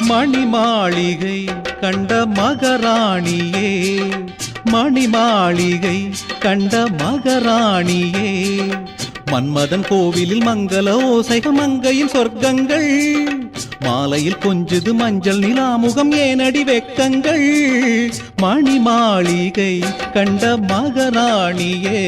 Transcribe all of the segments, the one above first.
மணிமாளிகை கண்ட மகராணியே, மணிமாளிகை கண்ட மகராணியே, மன்மதன் கோவிலில் மங்கள ஓசைகள் மங்கையின் சொர்க்கங்கள், மாலையில் கொஞ்சுது மஞ்சள் நிலாமுகம் ஏனடி வெக்கங்கள், மணிமாளிகை கண்ட மகராணியே.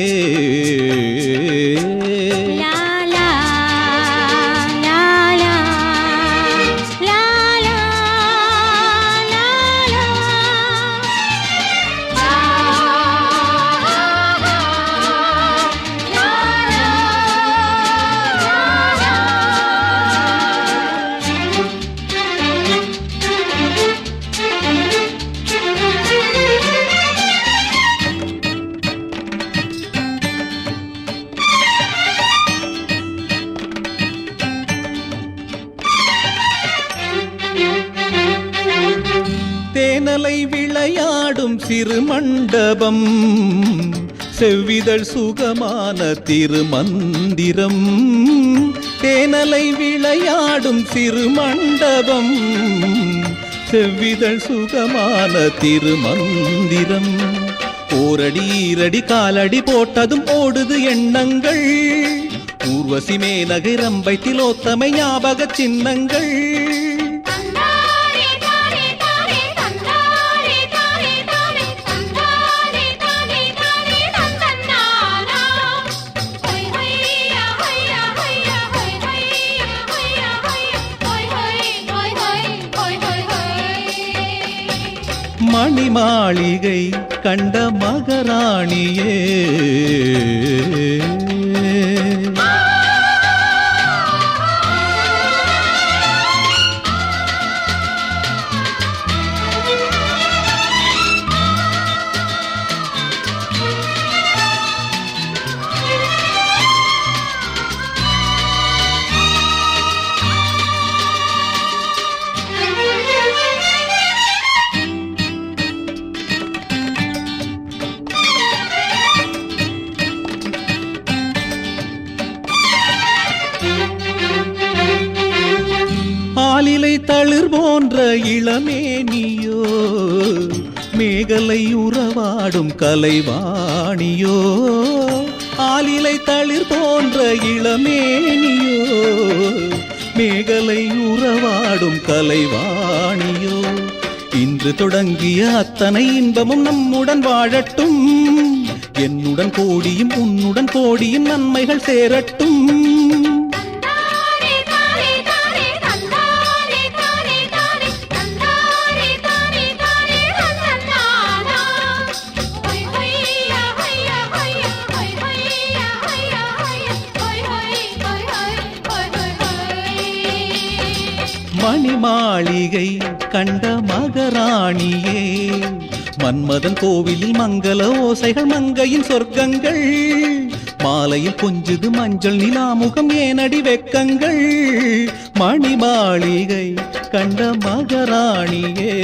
தேனலை விளையாடும் சிறு மண்டபம், செவ்விதழ் சுகமான திருமந்திரம், தேனலை விளையாடும் சிறு மண்டபம், செவ்விதழ் சுகமான திருமந்திரம், ஓரடி ஈரடி காலடி போட்டதும் ஓடுது எண்ணங்கள், ஊர்வசி மேனகை ரம்பை திலோத்தமை ஞாபக சின்னங்கள், மணிமாளிகை கண்ட மகராணியே. ஆலிலை தளிர் போன்ற இளமேனியோ, மேகலை உறவாடும் கலைவாணியோ, ஆலிலை தளிர் போன்ற இளமேனியோ, மேகலை உறவாடும் கலைவாணியோ, இன்று தொடங்கிய அத்தனை இன்பமும் நம்முடன் வாழட்டும், என்னுடன் கோடியும் உன்னுடன் கோடியும் நன்மைகள் சேரட்டும், மணிமாளிகை கண்ட மகராணியே, மன்மதன் கோவிலில் மங்கள ஓசைகள் மங்கையின் சொர்க்கங்கள், மாலையில் கொஞ்சுது மஞ்சள் நிலாமுகம் ஏனடி வெக்கங்கள், மணிமாளிகை கண்ட மகராணியே.